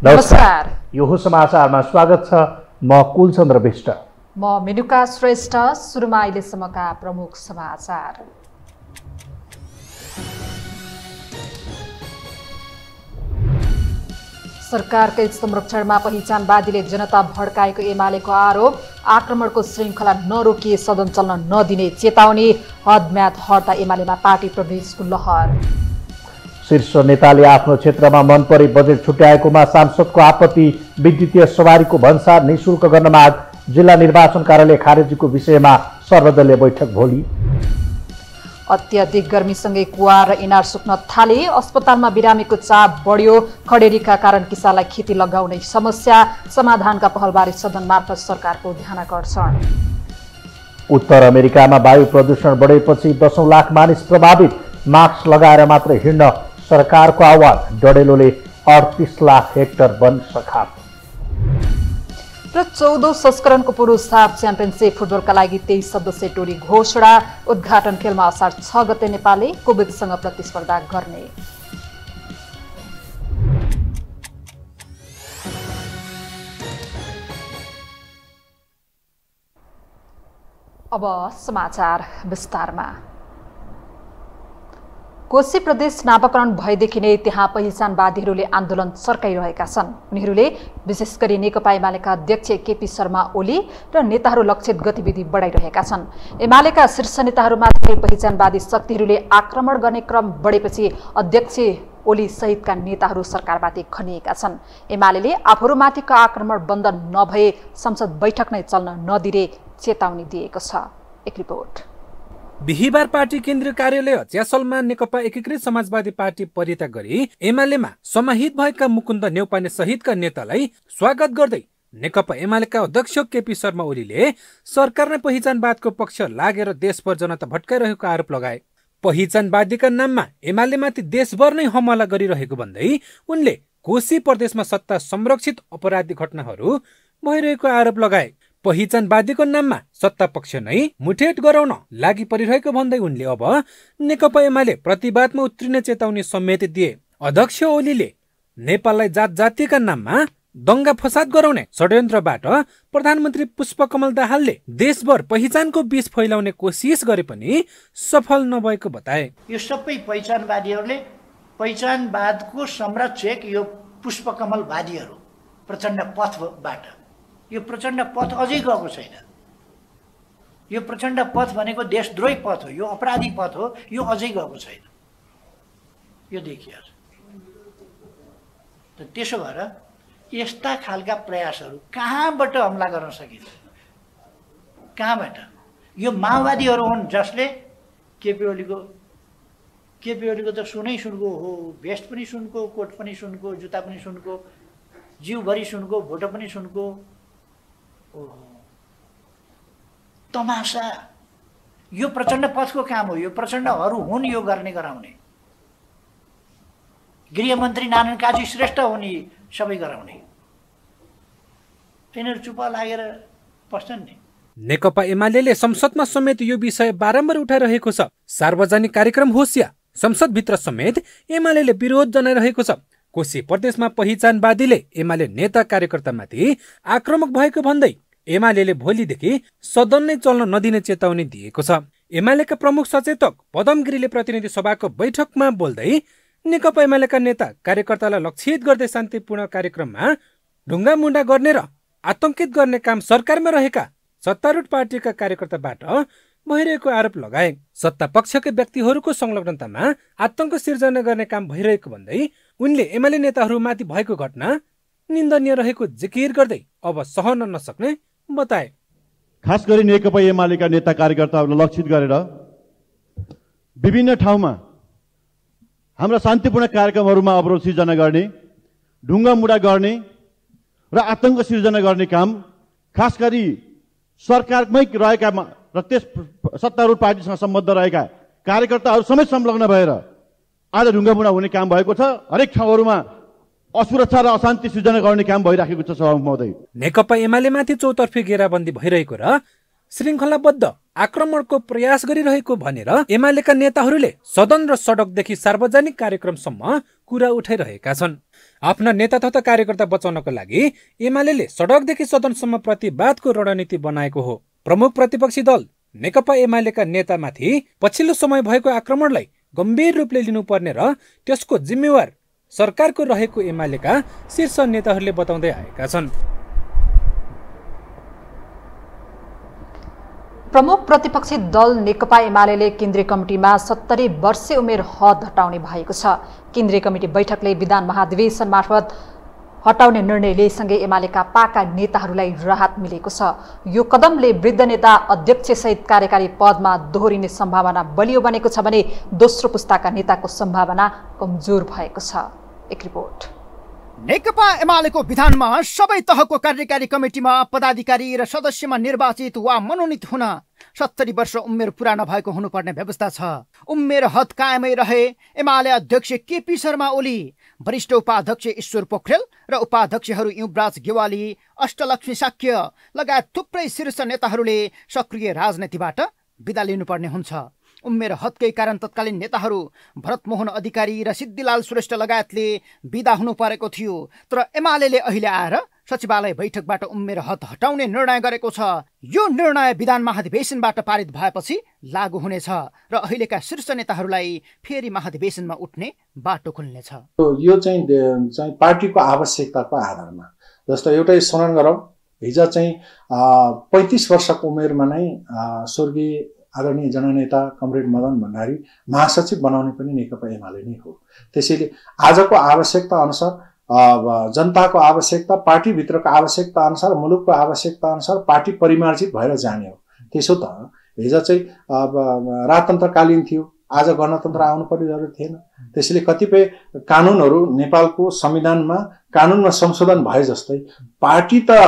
नमस्कार। यो हो समाचारमा स्वागत छ। म कुलचन्द्र विष्ट। म मेनुका श्रेष्ठ। सुरुमा अहिलेसम्मका प्रमुख समाचार। सरकारकै संरक्षणमा पहिचानवादीले जनता भड्काएको एमालेको आरोप। आक्रमणको श्रृङ्खला नरोकिए सदन चल्न नदिने चेतावनी। हदम्याद हट्दा एमालेमा पार्टी प्रवेशको लहर। शीर्ष नेताले आफ्नो क्षेत्रमा मनपरी बजेट छुट्याएकोमा सांसदको आपत्ति। विद्युतीय सवारीको भन्सार निःशुल्क गर्न माग। जिल्ला निर्वाचन कार्यालय खारेजीको विषयमा सर्वदलीय बैठक भोलि। अत्याधिक गर्मीसँगै कुवा र इनार सुक्न थाले। अस्पतालमा बिरामीको चाप बढ्यो। खडेरीका कारण किसानलाई खेती लगाउने समस्या। समाधानका पहलबारे सदन मार्फत सरकारको ध्यानाकर्षण। उत्तर अमेरिकामा वायु प्रदूषण बढेपछि 10 लाख मानिस प्रभावित। मास्क लगाएर मात्र हिँड्न सरकारको आह्वान। डडेलोले 38 लाख हेक्टर वन सखाप। र 14औं संस्करणको पुरुष हाफ च्याम्पियनसिप फुटबलका लागि 23 सदस्यीय टोली घोषणा। उद्घाटन खेलमा असार 6 गते नेपालले कोविडसँग प्रतिस्पर्धा गर्ने। अब समाचार विस्तारमा। कोशी प्रदेश नामाकरण भएदेखि नै त्यहाँ पहिचानवादीहरूले आन्दोलन सर्काइरहेका छन्। उनीहरूले विशेष गरी नेकपा एमालेका अध्यक्ष केपी शर्मा ओली र नेताहरू लक्षित गतिविधि बढाइरहेका छन्। एमालेका शीर्ष नेताहरूमाथि पहिचानवादी शक्तिहरूले आक्रमण गर्ने क्रम बढेपछि अध्यक्ष ओली सहितका नेताहरू सरकारमाथि खनिएका छन्। एमालेले आफूहरूमाथिको आक्रमण बन्द नभए संसद बैठक नै चल्न नदिने चेतावनी दिएको छ। एक रिपोर्ट। बिहिबार पार्टी केन्द्रीय कार्यालय च्यासलमा नेकपा एकीकृत समाजवादी पार्टी परित्याग गरी एमालेमा समाहित भएका मुकुन्द नेउपाने सहितका नेतालाई स्वागत गर्दै नेकपा एमालेका अध्यक्ष केपी शर्मा ओलीले सरकारले पहिचानवादको पक्ष लागेर देशभर जनता भट्काइरहेको आरोप लगाए। पहिचानवादीका नाममा एमालेमाथि देशभर नै हमला गरिरहेको भन्दै उनले कोशी प्रदेशमा सत्ता संरक्षित अपराधी घटनाहरू भइरहेको आरोप लगाए। पहिचानवादीको नाममा सत्ता पक्ष नै मुठभेड गराउन लागि परिरहेको भन्दै उनले अब नेकपा एमाले प्रतिवादमा उत्रिने चेतावनी समेत दिए। अध्यक्ष ओलीले नेपाललाई जात जातिका नाममा दंगा फसाद गराउने षड्यन्त्रबाट प्रधानमन्त्री पुष्पकमल दाहालले देशभर पहिचानको बीज फैलाउने कोसिस गरे पनि सफल नभएको बताए। यो सबै पहिचानवादीहरूले पहिचानवादको संरक्षक यो पुष्पकमलवादीहरू प्रचण्ड पथबाट, यो प्रचण्ड पथ अझै गएको छैन। यो प्रचण्ड पथ भनेको देशद्रोही पथ हो, यो अपराधी पथ हो, यो अझै गएको छैन। यो देखियो। त्यसो भएर यस्ता खालका प्रयासहरू कहाँबाट हमला गर्न सकिन्छ? कहाँबाट? यो माओवादीहरू हुन् जसले केपी ओलीको त सुनै सुनको हो, भेस्ट पनि सुनको, कोट पनि सुनको, जुत्ता पनि सुनको, जिउभरि सुनको, भोटो पनि सुनको। तमासा। यो प्रचण्ड पथको काम हो। यो प्रचण्डहरू हुन् यो गर्ने गराउने। गृहमन्त्री नारायण काजी श्रेष्ठ हुन् यी सबै गराउने। तिनीहरू चुप लागेर बस्छन् नि। नेकपा एमालेले संसदमा समेत यो विषय बारम्बार उठाइरहेको छ। सार्वजनिक कार्यक्रम होस् या संसदभित्र समेत एमालेले विरोध जनाइरहेको छ। कोशी प्रदेशमा पहिचानवादीले एमाले नेता कार्यकर्तामाथि आक्रामक भएको भन्दै एमालेले भोलिदेखि सदन नै चल्न नदिने चेतावनी दिएको छ। एमालेका प्रमुख सचेतक पदम गिरीले प्रतिनिधि सभाको बैठकमा बोल्दै नेकपा एमालेका नेता कार्यकर्तालाई लक्षित गर्दै शान्तिपूर्ण कार्यक्रममा ढुङ्गा मुण्डा गर्ने र आतंकित गर्ने काम सरकारमा रहेका सत्तारूढ पार्टीका कार्यकर्ताबाट भइरहेको आरोप लगाए। सत्ता पक्षका व्यक्तिहरूको संलग्नतामा आतंक सिर्जना गर्ने काम भइरहेको भन्दै उनले एमाले नेताहरूमाथि भएको घटना निन्दनीय रहेको जिकिर गर्दै अब सहन नसक्ने बताए। खास गरी नेकपा एमालेका नेता कार्यकर्ताहरूलाई लक्षित गरेर विभिन्न ठाउँमा हाम्रा शान्तिपूर्ण कार्यक्रमहरूमा अवरोध सिर्जना गर्ने, ढुङ्गा मुडा गर्ने र आतंक सिर्जना गर्ने काम खास गरी सरकारमै रहेका र त्यस सत्तारूढ पार्टीसँग सम्बद्ध रहेका कार्यकर्ताहरू समेत संलग्न भएर आज ढुङ्गा मुडा हुने काम भएको छ। हरेक ठाउँहरूमा असुरक्षा र अशान्ति सृजना गर्ने काम भइराखेको छ। सभामुख महोदय, नेकपा एमालेमाथि चौतर्फी घेराबन्दी भइरहेको र श्रृङ्खलाबद्ध आक्रमणको प्रयास गरिरहेको भनेर एमालेका नेताहरूले सदन र सडकदेखि सार्वजनिक कार्यक्रमसम्म कुरा उठाइरहेका छन्। आफ्ना नेता तथा कार्यकर्ता बचाउनको लागि एमाले सडकदेखि सदनसम्म प्रतिवादको रणनीति बनाएको हो। प्रमुख प्रतिपक्षी दल नेकपा एमालेका नेतामाथि पछिल्लो समय भएको आक्रमणलाई गम्भीर रूपले लिनुपर्ने र त्यसको जिम्मेवार सरकारको रहेको एमालेका शीर्ष नेताहरूले बताउँदै आएका छन्। प्रमुख प्रतिपक्षी दल नेकपा एमाले केन्द्रीय कमिटीमा 70 वर्षे उमेर हद हटाउने भएको छ। केन्द्रीय कमिटी बैठकले विधान महाधिवेशन मार्फत हटाउने निर्णय लिएसँगै एमालेका पाका नेताहरूलाई राहत मिलेको छ। यो कदमले वृद्ध नेता अध्यक्षसहित कार्यकारी पदमा दोहोरिने सम्भावना बलियो बनेको छ भने दोस्रो पुस्ताका नेताको सम्भावना कमजोर भएको छ। एक रिपोर्ट। नेकपा एमालेको विधानमा सबै तहको कार्यकारी कमिटीमा पदाधिकारी र सदस्यमा निर्वाचित वा मनोनित हुन 70 वर्ष उमेर पुरा नभएको हुनुपर्ने व्यवस्था छ। उमेर हद कायमै रहे एमाले अध्यक्ष केपी शर्मा ओली, वरिष्ठ उपाध्यक्ष ईश्वर पोखरेल र उपाध्यक्षहरू युवराज गेवाली, अष्टलक्ष्मी साक्य लगायत थुप्रै शीर्ष नेताहरूले सक्रिय राजनीतिबाट बिदा लिनुपर्ने हुन्छ। उमेर हदकै कारण तत्कालीन नेताहरू भरतमोहन अधिकारी र सिद्धिलाल श्रेष्ठ लगायतले बिदा हुनु परेको थियो। तर एमाले अहिले आएर सचिवालय बैठकबाट उमेर हद हटाउने निर्णय गरेको छ। यो निर्णय विधान महाधिवेशनबाट पारित भएपछि लागू हुनेछ र अहिलेका शीर्ष नेताहरूलाई फेरि महाधिवेशनमा उठ्ने बाटो खुल्नेछ। यो चाहिँ पार्टीको आवश्यकताको आधारमा, जस्तो एउटै स्मरण गरौँ, हिजो चाहिँ 35 वर्षको उमेरमा नै स्वर्गीय आदरणीय जननेता कमरेड मदन भण्डारी महासचिव बनाउने पनि नेकपा एमाले नै हो। त्यसैले आजको आवश्यकता अनुसार, जनताको आवश्यकता, पार्टीभित्रको आवश्यकता अनुसार, मुलुकको आवश्यकता अनुसार पार्टी परिमार्जित भएर जाने हो। त्यसो त हिजो चाहिँ राजतन्त्रकालीन थियो, आज गणतन्त्र आउनुपर्ने जरुरत थिएन। त्यसैले कतिपय कानुनहरू नेपालको संविधानमा कानुनमा संशोधन भए जस्तै पार्टी त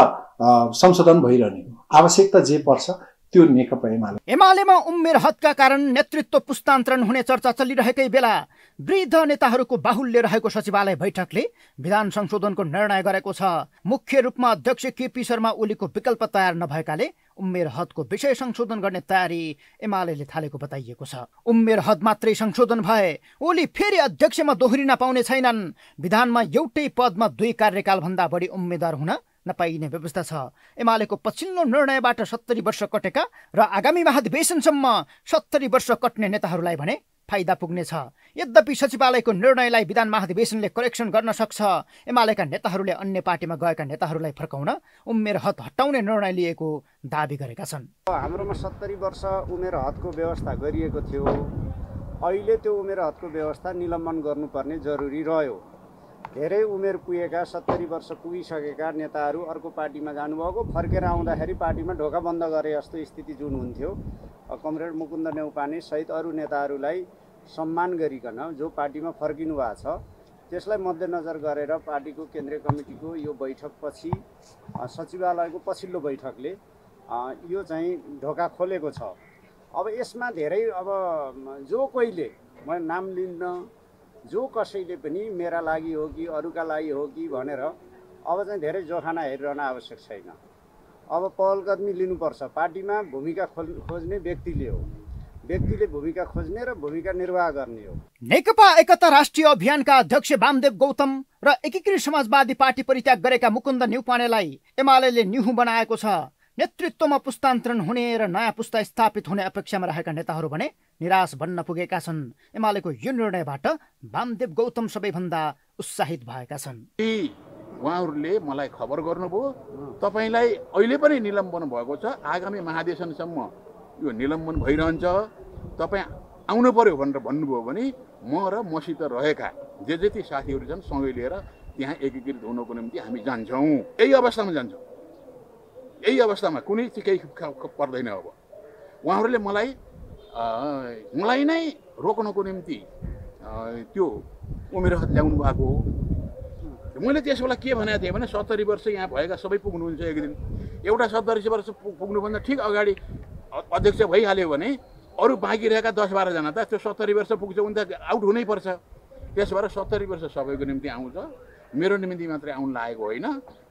संशोधन भइरहने हो। आवश्यकता जे पर्छ त्यो नेकपा एमालेमा उमेर हदका कारण नेतृत्व पुस्तान्तरण हुने चर्चा चलिरहेकै बेला वृद्ध नेताहरूको बाहुल्य रहेको सचिवालय बैठकले विधान संशोधनको निर्णय गरेको छ। मुख्य रूपमा अध्यक्ष केपी शर्मा ओलीको विकल्प तयार नभएकाले उमेर हदको विषय संशोधन गर्ने तयारी एमालेले थालेको बताइएको छ। उमेर हद मात्रै संशोधन भए ओली फेरि अध्यक्षमा दोहोरिन पाउने छैनन्। विधानमा एउटै पदमा 2 कार्यकाल भन्दा बढी उम्मेद्वार हुन नपाइने व्यवस्था छ। एमालेको पछिल्लो निर्णयबाट 70 वर्ष कटेका र आगामी महाधिवेशनसम्म 70 वर्ष कट्ने नेताहरूलाई भने फाइदा पुग्नेछ। यद्यपि सचिवालयको निर्णयलाई विधान महाधिवेशनले करेक्सन गर्न सक्छ। एमालेका नेताहरूले अन्य पार्टीमा गएका नेताहरूलाई फर्काउन उमेर हद हटाउने निर्णय लिएको दाबी गरेका छन्। हाम्रोमा 70 वर्ष उमेर हदको व्यवस्था गरिएको थियो। अहिले त्यो उमेर हदको व्यवस्था निलम्बन गर्नुपर्ने जरुरी रह्यो। धेरै उमेर पुगेका 70 वर्ष पुगिसकेका नेताहरू अर्को पार्टीमा जानुभएको, फर्केर आउँदाखेरि पार्टीमा ढोका बन्द गरे जस्तो स्थिति जुन हुन्थ्यो, कमरेड मुकुन्द नेउपाने सहित अरू नेताहरूलाई सम्मान गरिकन जो पार्टीमा फर्किनु भएको छ त्यसलाई मध्यनजर गरेर पार्टीको केन्द्रीय कमिटीको यो बैठकपछि सचिवालयको पछिल्लो बैठकले यो चाहिँ ढोका खोलेको छ। अब यसमा धेरै जो कोहीले म नाम लिन्न, जो कसैले पनि मेरा लागि हो कि अरूका लागि हो कि भनेर अब चाहिँ धेरै जोखाना हेरिरहन आवश्यक छैन। अब पहल कदमी लिनुपर्छ। पार्टीमा भूमिका खोज्ने व्यक्तिले हो, व्यक्तिले भूमिका खोज्ने र भूमिका निर्वाह गर्ने हो। नेकपा एकता राष्ट्रिय अभियानका अध्यक्ष वामदेव गौतम र एकीकृत समाजवादी पार्टी परित्याग गरेका मुकुन्द नेउपानेलाई एमालेले न्युहु बनाएको छ। नेतृत्वमा पुस्तान्तरण हुने र नयाँ पुस्ता स्थापित हुने अपेक्षामा रहेका नेताहरू भने निराश बन्न पुगेका छन्। एमालेको यो निर्णयबाट वामदेव गौतम सबैभन्दा उत्साहित भएका छन्। उहाँहरूले मलाई खबर गर्नुभयो, तपाईलाई अहिले पनि निलम्बन भएको छ, आगामी महाधिवेशनसम्म यो निलम्बन भइरहन्छ, तपाईँ आउनु पर्यो भनेर भन्नुभयो भने म र मसित रहेका जे जति साथीहरू छन् सँगै लिएर त्यहाँ एकीकृत हुनको निम्ति हामी जान्छौँ। यही अवस्थामा जान्छौँ। यही अवस्थामा कुनै चाहिँ केही पर्दैन। अब उहाँहरूले मलाई नै रोक्नको निम्ति त्यो उमेर हद ल्याउनु भएको हो। मैले त्यस बेला के भनेको थिएँ भने 70 वर्ष यहाँ भएका सबै पुग्नुहुन्छ एक दिन। एउटा 70 वर्ष पुग्नुभन्दा ठिक अगाडि अध्यक्ष भइहाल्यो भने अरू बाँकी रहेका 10-12 जना त त्यो 70 वर्ष पुग्छ भने त आउट हुनै पर्छ। त्यस भएर 70 वर्ष सबैको निम्ति आउँछ। मेरो निमित्त मात्रै आउन लागेको होइन,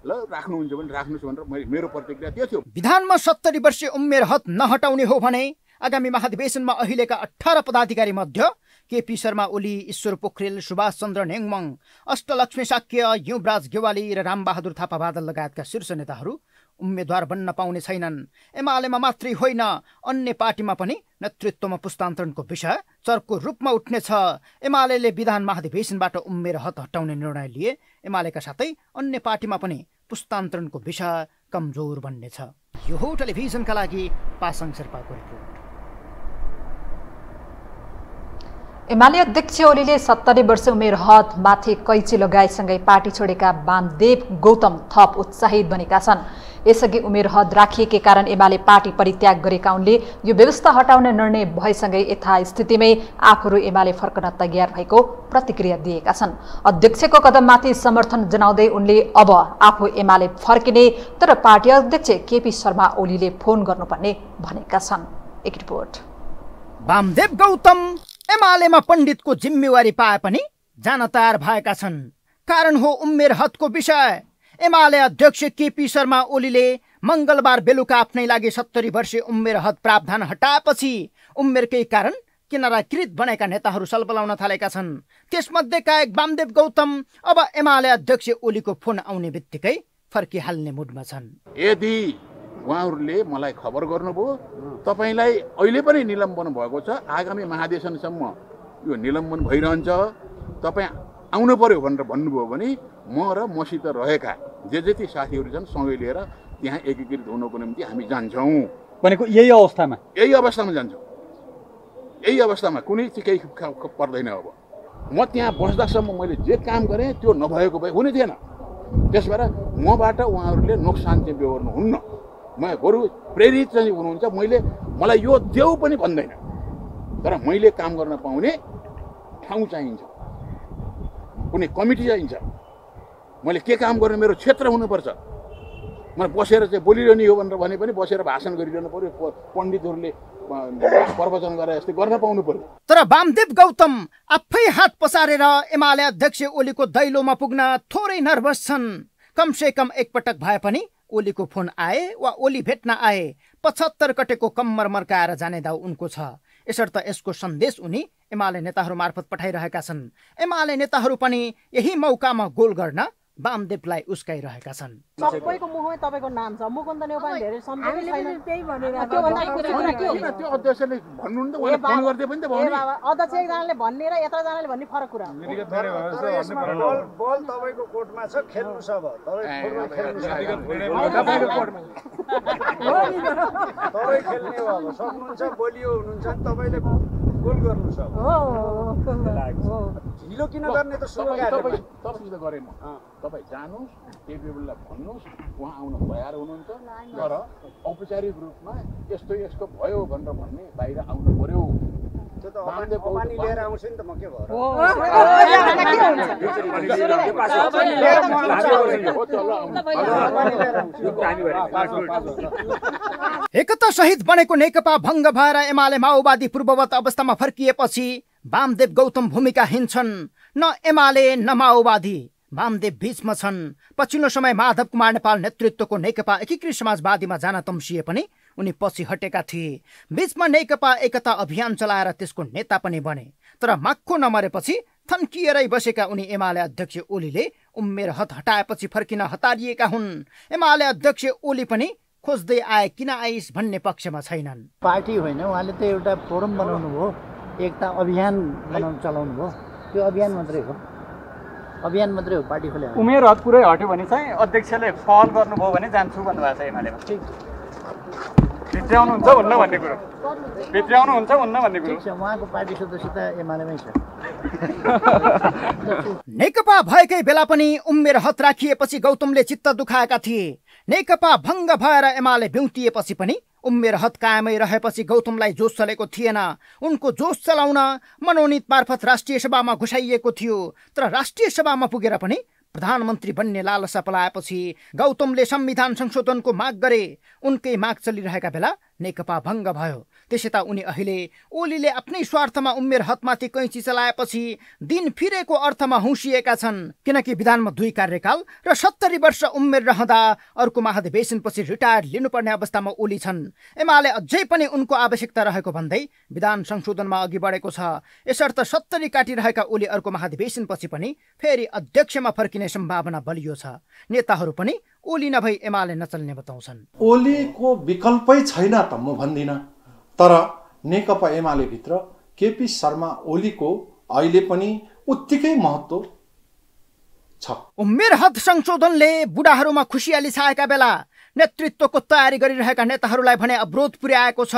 ल राख्नुहुन्छ भने राख्नुहोस् भनेर मेरो प्रतिक्रिया त्यो थियो। विधानमा 70 वर्षीय उमेर हद नहटाउने हो भने आगामी महाधिवेशनमा अहिलेका 18 पदाधिकारी मध्ये केपी शर्मा ओली, ईश्वर पोखरेल, सुभाष चन्द्र नेङमङ, अष्टलक्ष्मी शाक्य, युवराज गेवाली र रामबहादुर थापा बादल लगायतका शीर्ष नेताहरू उम्मेद्वार बन्न पाउने छैनन्। एमालेमा मात्रै होइन, अन्य पार्टीमा पनि नेतृत्वमा पुस्तान्तरणको विषय चर्को रूपमा उठ्नेछ। एमाले विधान महाधिवेशनबाट उम्मेर हद हटाउने निर्णय लिए। एमालेका साथै अन्य पार्टीमा पनि पुस्तान्तरणको विषय कमजोर बन्नेछ। यो हो टेलिभिजनका लागि पासाङ शेर्पाको रिपोर्ट। एमाले अध्यक्ष ओलीले 70 वर्ष उमेर हद माथि कैची लगाएसँगै पार्टी छोडेका वामदेव गौतम थप उत्साहित बनेका छन्। यसअघि उमेर हद राखिएकै कारण एमाले पार्टी परित्याग गरेका उनले यो व्यवस्था हटाउने निर्णय भएसँगै यथास्थितिमै आफूहरू एमाले फर्कन तयार भएको प्रतिक्रिया दिएका छन्। अध्यक्षको कदममाथि समर्थन जनाउँदै उनले अब आफू एमाले फर्किने तर पार्टी अध्यक्ष केपी शर्मा ओलीले फोन गर्नुपर्ने भनेका छन्। एक रिपोर्ट। वामदेव गौतम एमालेमा पण्डितको जिम्मेवारी पाए पनि जान तयार भएका छन्। कारण हो उमेर हदको विषय। एमाले अध्यक्ष केपी शर्मा ओलीले मंगलबार बेलुका आफ्नै लागि 70 वर्षीय उमेर हद प्रावधान हटाएपछि उमेरकै कारण किनाराकृत बनेका नेताहरू सलबलाउन थालेका छन्। त्यसमध्येका एक वामदेव गौतम अब एमाले अध्यक्ष ओलीको फोन आउने बित्तिकै फर्किहाल्ने मुडमा छन्। यदि उहाँहरूले मलाई खबर गर्नुभयो तपाईलाई अहिले पनि निलम्बन भएको छ, आगामी महाधिवेशनसम्म यो निलम्बन भइरहन्छ, तपाईँ आउनु पर्यो भनेर भन्नुभयो भने म र मसित रहेका जे जति साथीहरू छन् सँगै लिएर त्यहाँ एकीकृत हुनको निम्ति हामी जान्छौँ। भनेको यही अवस्थामा जान्छौँ। यही अवस्थामा कुनै चाहिँ केही पर्दैन। अब म त्यहाँ बस्दासम्म मैले जे काम गरेँ त्यो नभएको भए हुने थिएन। त्यस भएर मबाट उहाँहरूले नोक्सान चाहिँ बेहोर्नुहुन्न। म बरु प्रेरित चाहिँ हुनुहुन्छ। मलाई यो देऊ पनि भन्दैन, तर मैले काम गर्न पाउने ठाउँ चाहिन्छ, कुनै कमिटी चाहिन्छ। मैले के काम गर्ने मेरो क्षेत्र हुनुपर्छ। मलाई बसेर चाहिँ बोलिरहने हो भनेर भने पनि बसेर भाषण गरिरहनु पर्यो, पण्डितहरूले प्रवचन गरे जस्तै गर्न पाउनु पर्यो। तर वामदेव गौतम आफै हात पसारेर एमाले अध्यक्ष ओलीको दैलोमा पुग्न थोरै नर्भस छन्। कमसे कम एकपटक भए पनि ओलीको फोन आए वा ओली भेट्न आए 75 कटेको कम्मर मर्काएर जाने दाउ उनको छ। यसर्थ यसको सन्देश उनी एमाले नेताहरू मार्फत पठाइरहेका छन्। एमाले नेताहरू पनि यही मौकामा गोल गर्न वामदेवलाई उस्काइरहेका छन्। सबैको मुखमै तपाईको नाम छ। मुकुन्द नेउपाने धेरै सम्झेकै छैन। त्यही भनेर त्यो अध्यक्षले भन्नुहुन्छ, उहाँले फोन गर्दै पनि त भन्नु। अध्यक्ष एकजनाले भन्ने र यत्रजनाले भन्ने फरक कुरा हो। बल तपाईको कोर्टमा छ, खेल्नु छ। तपाईँ खेल्ने हो, अब सक्नुहुन्छ, बलियो हुनुहुन्छ नि, तपाईँले गोल गर्नु छ। ढिलो किन गर्ने त सुरु गरेँ म। तपाईँ जानुहोस्, केपीलाई भन्नुहोस्, उहाँ आउन तयार हुनुहुन्छ, तर औपचारिक रूपमा यस्तो भयो भनेर भन्ने बाहिर आउनु पर्यो। त्यो त अमानी लिएर आउँछ नि त, म के भयो। एकता सहित बनेको नेकपा भङ्ग भएर एमाले माओवादी पूर्ववत अवस्थामा फर्किएपछि वामदेव गौतम भूमिका हिँड्छन्। न एमाले न माओवादी वामदेव बीचमा छन्। पछिल्लो समय माधव कुमार नेपाल नेतृत्वको नेकपा एकीकृत समाजवादीमा जान तम्सिए पनि उनी पछि हटेका थिए। बीचमा नेकपा एकता अभियान चलाएर त्यसको नेता पनि बने। तर माक्खो नमरेपछि थन्किएरै बसेका उनी एमाले अध्यक्ष ओलीले उमेर हद हटाएपछि फर्किन हतारिएका हुन्। एमाले अध्यक्ष ओली पनि खोज्दै आए किन आइस भन्ने पक्षमा छैनन्। पार्टी होइन, उहाँले त एउटा फोरम बनाउनु भयो, एकता अभियान चलाउनु भयो। त्यो अभियान मात्रै हो, पार्टी खोले। उमेर हद पुरै हट्यो भने चाहिँ अध्यक्षले पहल गर्नुभयो भने जान्छु भन्नुभएको छ एमालेमा। भित्र्याउनुहुन्छ हुन्न भन्ने कुरो, उहाँको पार्टी सदस्यता एमालेमै छ। नेकपा भएकै बेला पनि उमेर हद राखिएपछि गौतमले चित्त दुखाएका थिए। नेकपा भङ्ग भएर एमाले बिउतिएपछि पनि उमेर हद कायमै रहेपछि गौतमलाई जोस चलेको थिएन। उनको जोस चलाउन मनोनीत मार्फत राष्ट्रिय सभामा घुसाइएको थियो। तर राष्ट्रिय सभामा पुगेर पनि प्रधानमन्त्री बन्ने लालसा पलाएपछि गौतमले संविधान संशोधनको माग गरे। उनकै माग चलिरहेका बेला नेकपा भङ्ग भयो। त्यसैता उनी अहिले ओलीले आफ्नै स्वार्थमा उमेर हदमाथि कैँची चलाएपछि दिन फिरेको अर्थमा हुँसिएका छन्, किनकि विधानमा 2 कार्यकाल र 70 वर्ष उमेर रहँदा अर्को महाधिवेशनपछि रिटायर्ड लिनुपर्ने अवस्थामा ओली छन्। एमाले अझै पनि उनको आवश्यकता रहेको भन्दै विधान संशोधनमा अघि बढेको छ। यसर्थ 70 काटिरहेका ओली अर्को महाधिवेशनपछि पनि फेरि अध्यक्षमा फर्किने सम्भावना बलियो छ। नेताहरू पनि ओली नभई एमाले नचल्ने बताउँछन्। ओलीको विकल्पै छैन त म भन्दिनँ, तर नेकपा एमाले भित्र केपी शर्मा ओलीको अहिले पनि उत्तिकै महत्त्व छ। उमेर हद संशोधनले बुढाहरूमा खुसियाली छाएका बेला नेतृत्वको तयारी गरिरहेका नेताहरूलाई भने अवरोध पुर्याएको छ।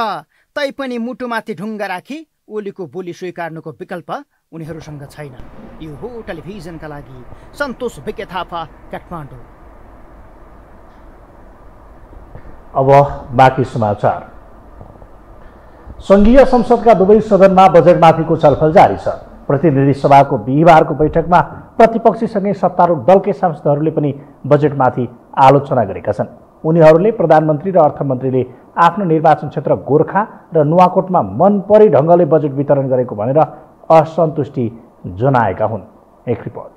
तैपनि मुटुमाथि ढुङ्गा राखी ओलीको बोली स्वीकार्नुको विकल्प उनीहरूसँग छैन। यो हो टेलिभिजनका लागि सन्तोष भिके थापा, काठमाडौँ। अब बाँकी समाचार। सङ्घीय संसदका दुवै सदनमा बजेटमाथिको छलफल जारी छ। प्रतिनिधि सभाको बिहिबारको बैठकमा प्रतिपक्षीसँगै सत्तारूढ दलकै सांसदहरूले पनि बजेटमाथि आलोचना गरेका छन्। उनीहरूले प्रधानमन्त्री र अर्थमन्त्रीले आफ्नो निर्वाचन क्षेत्र गोर्खा र नुवाकोटमा मनपरी ढङ्गले बजेट वितरण गरेको भनेर असन्तुष्टि जनाएका हुन्। एक रिपोर्ट।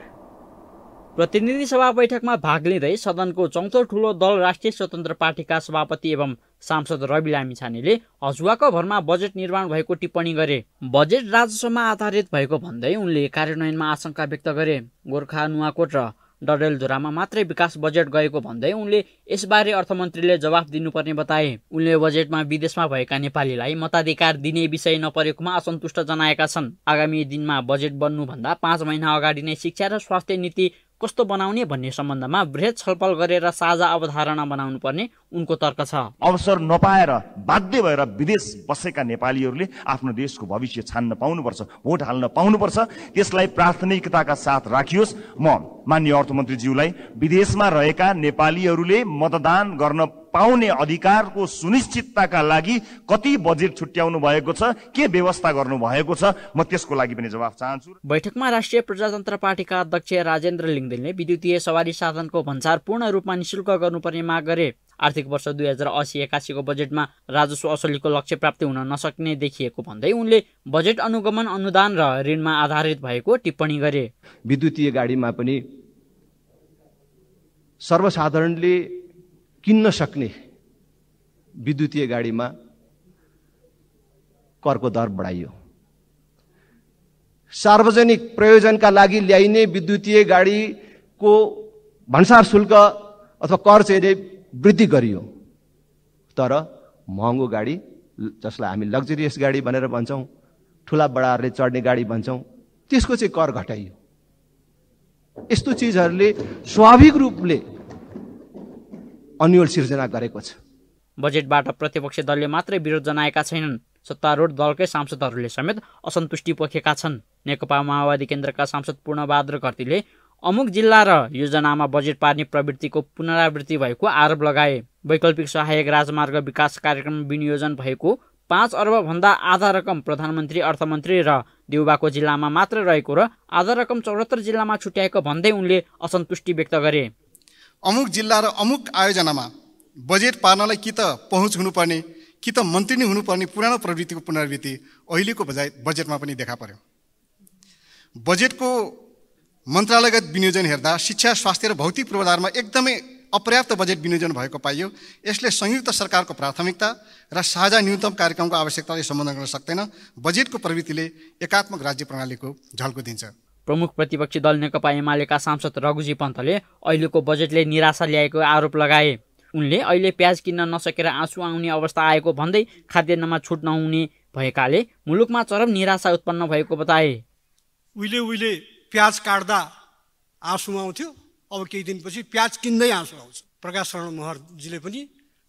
प्रतिनिधि सभा बैठकमा भाग लिँदै सदनको चौथो ठूलो दल राष्ट्रिय स्वतन्त्र पार्टीका सभापति एवं सांसद रवि लामिछानेले हजुवाको भरमा बजेट निर्माण भएको टिप्पणी गरे। बजेट राजस्वमा आधारित भएको भन्दै उनले कार्यान्वयनमा आशंका व्यक्त गरे। गोर्खा, नुवाकोट र डडेलधुरामा मात्रै विकास बजेट गएको भन्दै उनले यसबारे अर्थमन्त्रीले जवाफ दिनुपर्ने बताए। उनले बजेटमा विदेशमा भएका नेपालीलाई मताधिकार दिने विषय नपरेकोमा असन्तुष्ट जनाएका छन्। आगामी दिनमा बजेट बन्नुभन्दा 5 महिना अगाडि नै शिक्षा र स्वास्थ्य नीति कस्तो बनाउने भन्ने सम्बन्धमा बृहत छलफल गरेर साझा अवधारणा बनाउनु पर्ने उनको तर्क छ। अवसर नपाएर बाध्य भएर विदेश बसेका नेपालीहरूले आफ्नो देशको भविष्य छान्न पाउनुपर्छ, भोट हाल्न पाउनुपर्छ। त्यसलाई प्राथमिकताका साथ राखियोस्। म माननीय अर्थमन्त्रीज्यूलाई विदेशमा रहेका नेपालीहरूले मतदान गर्न पाउने अधिकारको सुनिश्चितताका लागि कति बजेट छुट्याउनु भएको छ, के व्यवस्था गर्नु भएको छ, म त्यसको लागि पनि जवाफ चाहन्छु। बैठकमा राष्ट्रिय प्रजातन्त्र पार्टीका अध्यक्ष राजेन्द्र लिङ्गदेनले विद्युतीय सवारी साधनको भन्सार पूर्ण रूपमा निशुल्क गर्नुपर्ने माग गरे। आर्थिक वर्ष 2080-81 को बजेटमा राजस्व असुलीको लक्ष्य प्राप्ति हुन नसक्ने देखिएको भन्दै उनले बजेट अनुगमन अनुदान र ऋणमा आधारित भएको टिप्पणी गरे। विद्युतीय गाडीमा पनि सर्वसाधारणले किन्न सक्ने विद्युतीय गाडीमा करको दर बढाइयो। सार्वजनिक प्रयोजनका लागि ल्याइने विद्युतीय गाडीको भन्सार शुल्क अथवा कर चाहिँ वृद्धि गरियो। तर महँगो गाडी, जसलाई हामी लग्जरियस गाडी भनेर भन्छौँ, ठुला बडाहरूले चढ्ने गाडी भन्छौँ, त्यसको चाहिँ कर घटाइयो। यस्तो चिजहरूले स्वाभाविक रूपले अन्यल सिर्जना गरेको छ। बजेटबाट प्रतिपक्षी दलले मात्रै विरोध जनाएका छैनन्, सत्तारूढ दलकै सांसदहरूले समेत असन्तुष्टि पोखेका छन्। नेकपा माओवादी केन्द्रका सांसद पूर्णबहादुर घरतीले अमुक जिल्ला र योजनामा बजेट पार्ने प्रवृत्तिको पुनरावृत्ति भएको आरोप लगाए। वैकल्पिक सहायक राजमार्ग विकास कार्यक्रम विनियोजन भएको 5 अर्ब भन्दा आधा रकम प्रधानमन्त्री, अर्थमन्त्री र देउबाको जिल्लामा मात्र रहेको र आधा रकम 74 जिल्लामा छुट्याएको भन्दै उनले असन्तुष्टि व्यक्त गरे। अमुक जिल्ला र अमुक आयोजनामा बजेट पार्नलाई कि त पहुँच हुनुपर्ने कि त मन्त्री नै हुनुपर्ने पुरानो प्रवृत्तिको पुनरावृत्ति अहिलेको बजेटमा पनि देखा पर्यो। बजेटको मन्त्रालयगत विनियोजन हेर्दा शिक्षा, स्वास्थ्य र भौतिक पूर्वाधारमा एकदमै अपर्याप्त बजेट विनियोजन भएको पाइयो। यसले संयुक्त सरकारको प्राथमिकता र साझा न्यूनतम कार्यक्रमको आवश्यकतालाई सम्बोधन गर्न सक्दैन। बजेटको प्रवृत्तिले एकात्मक राज्य प्रणालीको झल्को दिन्छ। प्रमुख प्रतिपक्षी दल नेकपा एमालेका सांसद रघुजी पन्तले अहिलेको बजेटले निराशा ल्याएको आरोप लगाए। उनले अहिले प्याज किन्न नसकेर आँसु आउने अवस्था आएको भन्दै खाद्यान्नमा छुट नहुने भएकाले मुलुकमा चरम निराशा उत्पन्न भएको बताए। उहिले प्याज काट्दा आँसु आउँथ्यो, अब केही दिनपछि प्याज किन्दै आँसु आउँछ। प्रकाश शरण महर्जीले पनि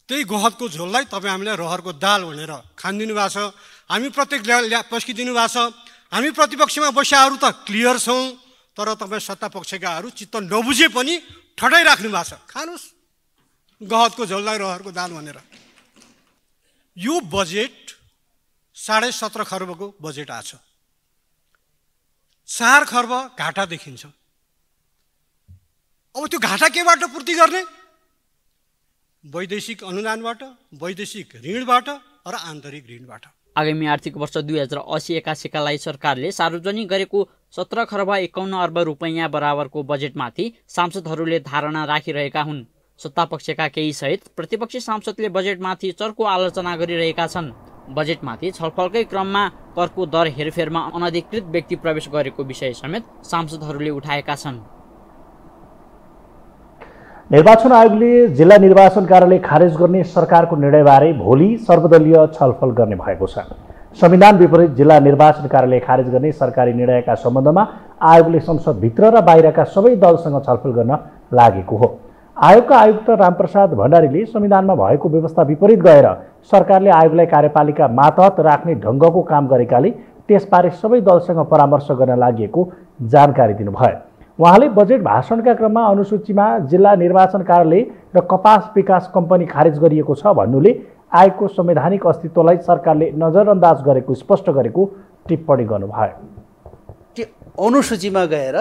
त्यही गहतको झोललाई तपाईँ हामीलाई रहरको दाल भनेर खानिदिनु भएको छ। हामी प्रत्येक पस्किदिनु भएको छ। हामी प्रतिपक्षमा बसेकाहरू त क्लियर छौँ, तर तपाईँ सत्ता पक्षकाहरू चित्त नबुझे पनि ठटाइराख्नु भएको छ। खानुहोस् गहतको झोललाई रहरको दाल भनेर। यो बजेट 17.5 खर्बको बजेट आछ। 4 खर्ब घाटा देखिन्छ। अब त्यो घाटा केबाट पूर्ति गर्ने? वैदेशिक अनुदानबाट, वैदेशिक ऋणबाट, र आन्तरिक ऋणबाट। आगामी आर्थिक वर्ष 2080-81 का लागि सरकारले सार्वजनिक गरेको 17 खर्ब 51 अर्ब रुपैयाँ बराबरको बजेटमाथि सांसदहरूले धारणा राखिरहेका हुन्। सत्तापक्षका केही सहित प्रतिपक्षी सांसदले बजेटमाथि चर्को आलोचना गरिरहेका छन्। बजेटमाथि छलफलकै क्रममा करको दर हेरफेरमा अनधिकृत व्यक्ति प्रवेश गरेको विषय समेत सांसदहरूले उठाएका छन्। निर्वाचन आयोगले जिल्ला निर्वाचन कार्यालय खारेज गर्ने सरकारको निर्णयबारे भोलि सर्वदलीय छलफल गर्ने भएको छ। संविधान विपरीत जिल्ला निर्वाचन कार्यालय खारेज गर्ने सरकारी निर्णयका सम्बन्धमा आयोगले संसदभित्र र बाहिरका सबै दलसँग छलफल गर्न लागेको हो। आयोगका आयुक्त रामप्रसाद भण्डारीले संविधानमा भएको व्यवस्था विपरीत गएर सरकारले आयोगलाई कार्यपालिका मातहत राख्ने ढङ्गको काम गरेकाले त्यसबारे सबै दलसँग परामर्श गर्न लागि जानकारी दिनुभयो। उहाँले बजेट भाषणका क्रममा अनुसूचीमा जिल्ला निर्वाचन कार्यालय र कपास विकास कम्पनी खारेज गरिएको छ भन्नुले आयोगको संवैधानिक अस्तित्वलाई सरकारले नजरअन्दाज गरेको स्पष्ट गरेको टिप्पणी गर्नुभयो। अनुसूचीमा गएर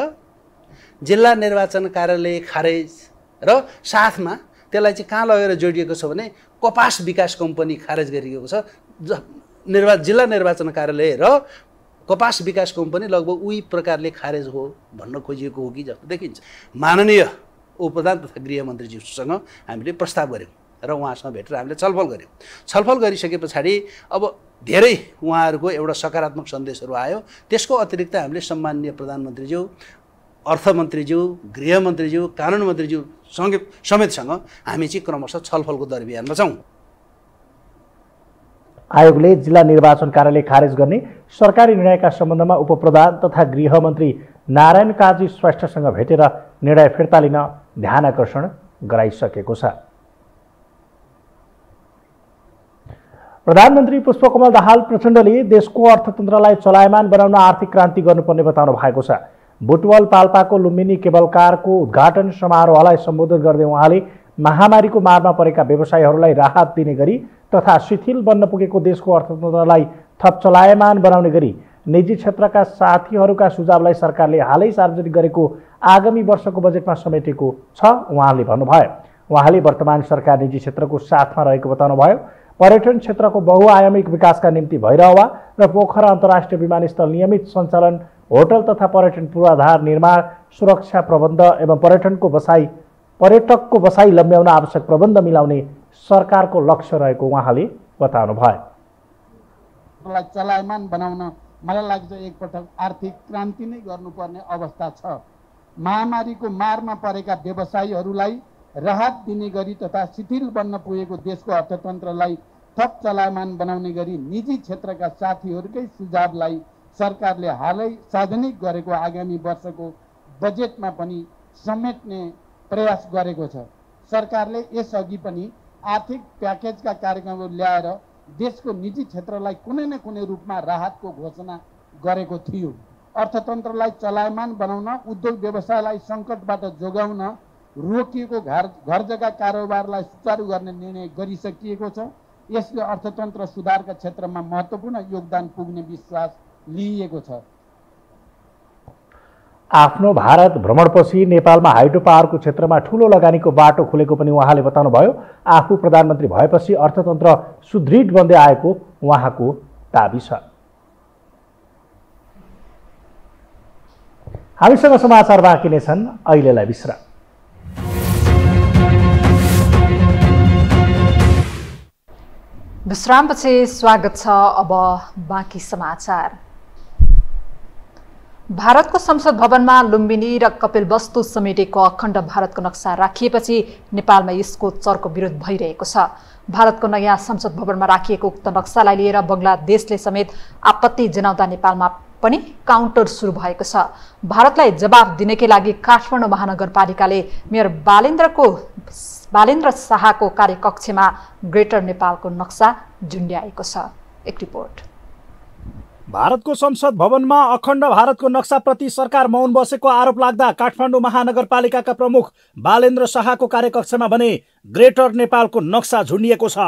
जिल्ला निर्वाचन कार्यालय खारेज र साथमा त्यसलाई चाहिँ कहाँ लगेर जोडिएको छ भने कपास विकास कम्पनी खारेज गरिएको छ। जिल्ला निर्वाचन कार्यालय र कपास विकास कम्पनी लगभग उही प्रकारले खारेज हो भन्न खोजिएको हो कि जस्तो देखिन्छ। माननीय उपप्रधान तथा गृहमन्त्रीज्यूसँग हामीले प्रस्ताव गऱ्यौँ र उहाँसँग भेटेर हामीले छलफल गऱ्यौँ। छलफल गरिसके पछाडि अब धेरै उहाँहरूको एउटा सकारात्मक सन्देशहरू आयो। त्यसको अतिरिक्त हामीले सम्माननीय प्रधानमन्त्रीज्यू, अर्थमन्त्रीज्यू, गृहमन्त्रीज्यू, कानुन मन्त्रीज्यू समेतसँग हामी चाहिँ क्रमशः छलफलको दरमियानमा छौँ। आयोगले जिल्ला निर्वाचन कार्यालय खारेज गर्ने सरकारी निर्णयका सम्बन्धमा उपप्रधान तथा गृहमन्त्री नारायण काजी श्रेष्ठसँग भेटेर निर्णय फिर्ता लिन ध्यानकर्षण गराइसकेको छ। प्रधानमन्त्री पुष्पकमल दाहाल प्रचण्डले देशको अर्थतन्त्रलाई चलायमान बनाउन आर्थिक क्रान्ति गर्नुपर्ने बताउनु भएको छ। बुटवल पाल्पाको लुम्बिनी केबल कारको उद्घाटन समारोहलाई सम्बोधन गर्दै उहाँले महामारीको मारमा परेका व्यवसायीहरूलाई राहत दिने गरी तथा शिथिल बन्न पुगेको देशको अर्थतन्त्रलाई थप चलायमान बनाउने गरी निजी क्षेत्रका साथीहरूका सुझावलाई सरकारले हालै सार्वजनिक गरेको आगामी वर्षको बजेटमा समेटेको छ उहाँले भन्नुभयो। उहाँले वर्तमान सरकार निजी क्षेत्रको साथमा रहेको बताउनुभयो। पर्यटन क्षेत्रको बहुआयामिक विकासका निम्ति भैरहवा र पोखरा अन्तर्राष्ट्रिय विमानस्थल नियमित सञ्चालन, होटल तथा पर्यटन पूर्वाधार निर्माण, सुरक्षा प्रबन्ध एवं पर्यटकको बसाई लम्ब्याउन आवश्यक प्रबन्ध मिलाउने सरकारको लक्ष्य रहेको उहाँले बताउनुभयो। चलायमान बनाउन मलाई लाग्छ एकपटक आर्थिक क्रान्ति नै गर्नुपर्ने अवस्था छ। महामारीको मारमा परेका व्यवसायीहरूलाई राहत दिने गरी तथा शिथिल बन्न पुगेको देशको अर्थतन्त्रलाई थप चलायमान बनाउने गरी निजी क्षेत्रका साथीहरूकै सुझावलाई सरकारले हालै सार्वजनिक गरेको आगामी वर्षको बजेटमा पनि समेट्ने प्रयास गरेको छ। सरकारले यसअघि पनि आर्थिक प्याकेजका कार्यक्रमहरू ल्याएर देशको निजी क्षेत्रलाई कुनै न कुनै रूपमा राहतको घोषणा गरेको थियो। अर्थतन्त्रलाई चलायमान बनाउन, उद्योग व्यवसायलाई सङ्कटबाट जोगाउन, रोकिएको घर जग्गा कारोबारलाई सुचारू गर्ने निर्णय गरिसकिएको छ। यसले अर्थतन्त्र सुधारका क्षेत्रमा महत्त्वपूर्ण योगदान पुग्ने विश्वास लिइएको छ। आफ्नो भारत भ्रमणपछि नेपालमा हाइड्रो पावरको क्षेत्रमा ठूलो लगानीको बाटो खुलेको पनि उहाँले बताउनुभयो। आफू प्रधानमन्त्री भएपछि अर्थतन्त्र सुदृढ बन्दै आएको उहाँको दाबी छ। हामीसँग समाचार बाँकी नै छन्, अहिलेलाई विश्राम। विश्रामपछि स्वागत छ। अब बाँकी समाचार। भारतको संसद भवनमा लुम्बिनी र कपिलवस्तु समेटेको अखण्ड भारतको नक्सा राखिएपछि नेपालमा यसको चर्को विरोध भइरहेको छ। भारतको नयाँ संसद भवनमा राखिएको उक्त नक्सालाई लिएर बङ्गलादेशले समेत आपत्ति जनाउँदा नेपालमा पनि काउन्टर सुरु भएको छ। भारतलाई जवाब दिनकै लागि काठमाडौँ महानगरपालिकाले मेयर बालेन्द्र शाहको कार्यकक्षमा ग्रेटर नेपालको नक्सा झुन्ड्याएको छ। एक रिपोर्ट। भारतको संसद भवनमा अखण्ड भारतको नक्साप्रति सरकार मौन बसेको आरोप लाग्दा काठमाडौँ महानगरपालिकाका प्रमुख बालेन्द्र शाहको कार्यकक्षमा भने ग्रेटर नेपालको नक्सा झुन्डिएको छ।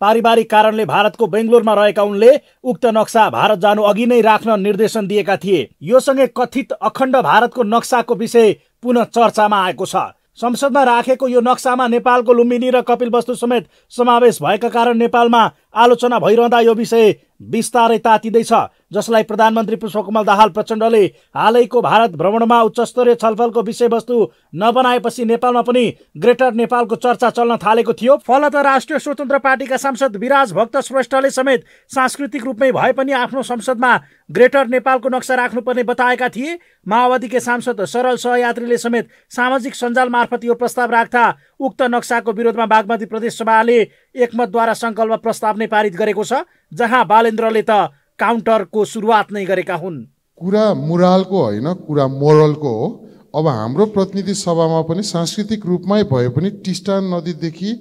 पारिवारिक कारणले भारतको बेंगलोरमा रहेका उनले उक्त नक्सा भारत जानु अघि नै राख्न निर्देशन दिएका थिए। यो सँगै कथित अखण्ड भारतको नक्साको विषय पुनः चर्चामा आएको छ। संसदमा राखेको यो नक्सामा नेपालको लुम्बिनी र कपिलवस्तु समेत समावेश भएका कारण नेपालमा आलोचना भइरहँदा यो विषय बिस्तारै तातिँदैछ, जसलाई प्रधानमन्त्री पुष्पकमल दाहाल प्रचण्डले हालैको भारत भ्रमणमा उच्चस्तरीय छलफलको विषयवस्तु नबनाएपछि नेपालमा पनि ग्रेटर नेपालको चर्चा चल्न थालेको थियो। फलत राष्ट्रिय स्वतन्त्र पार्टीका सांसद विराज भक्त श्रेष्ठले समेत सांस्कृतिक रूपमै भए पनि आफ्नो संसदमा ग्रेटर नेपालको नक्सा राख्नुपर्ने बताएका थिए। माओवादीका सांसद सरल सहयात्रीले समेत सामाजिक सञ्जाल मार्फत यो प्रस्ताव राख्दा उक्त नक्साको विरोधमा बागमती प्रदेश सभाले एकमतद्वारा संकल्प प्रस्ताव नै पारित गरेको छ, जहाँ बालेन्द्रले त काउन्टरको सुरुवात नै गरेका हुन्। कुरा मोरलको होइन, कुरा मोरलको हो। अब हाम्रो प्रतिनिधि सभामा पनि सांस्कृतिक रूपमै भए पनि टिस्टा नदीदेखि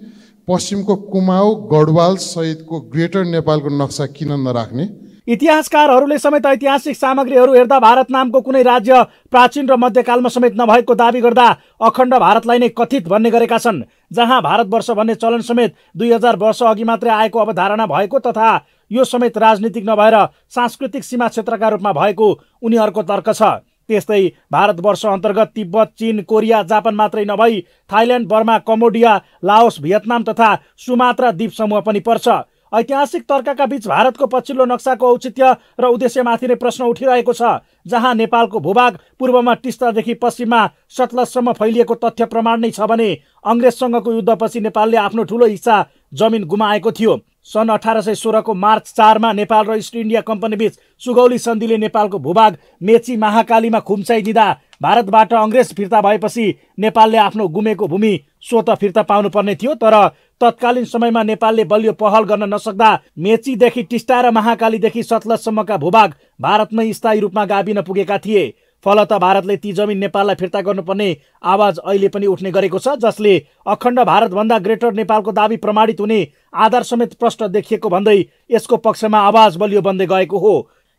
पश्चिमको कुमाऊ गढवाल सहितको ग्रेटर नेपालको नक्सा किन नराख्ने? इतिहासकारहरूले समेत ऐतिहासिक सामग्रीहरू हेर्दा भारत नामको कुनै राज्य प्राचीन र मध्यकालमा समेत नभएको दावी गर्दा अखण्ड भारतलाई नै कथित भन्ने गरेका छन्, जहाँ भारतवर्ष भन्ने चलन समेत 2000 वर्ष अघि मात्रै आएको अवधारणा भएको तथा यो समेत राजनीतिक नभएर सांस्कृतिक सीमा क्षेत्रका रूपमा भएको उनीहरूको तर्क छ। त्यस्तै भारतवर्ष अन्तर्गत तिब्बत, चीन, कोरिया, जापान मात्रै नभई Thailand, Burma, Cambodia, Laos, Vietnam तथा सुमात्रा द्वीप समूह पनि पर्छ। ऐतिहासिक तर्कका बीच भारतको पछिल्लो नक्साको औचित्य र उद्देश्यमाथि नै प्रश्न उठिरहेको छ, जहाँ नेपालको भूभाग पूर्वमा टिस्टादेखि पश्चिममा सतलजसम्म फैलिएको तथ्य प्रमाण नै छ भने अङ्ग्रेजसँगको युद्धपछि नेपालले आफ्नो ठूलो हिस्सा जमिन गुमाएको थियो। सन् 1816 को मार्च 4 मा नेपाल र इस्ट इन्डिया कम्पनी बीच सुगौली सन्धिले नेपालको भूभाग मेची महाकालीमा खुम्चाइदिँदा भारतबाट अङ्ग्रेज फिर्ता भएपछि नेपालले आफ्नो गुमेको भूमि स्वतः फिर्ता पाउनुपर्ने थियो। तर तत्कालीन समयमा नेपालले बलियो पहल गर्न नसक्दा मेचीदेखि टिस्टा र महाकालीदेखि सतलजसम्मका भूभाग भारतमै स्थायी रूपमा गाभिन पुगेका थिए। फलत भारतले ती जमिन नेपाललाई फिर्ता गर्नुपर्ने आवाज अहिले पनि उठ्ने गरेको छ, जसले अखण्ड भारतभन्दा ग्रेटर नेपालको दावी प्रमाणित हुने आधार समेत प्रष्ट देखिएको भन्दै यसको पक्षमा आवाज बलियो बन्दै गएको हो।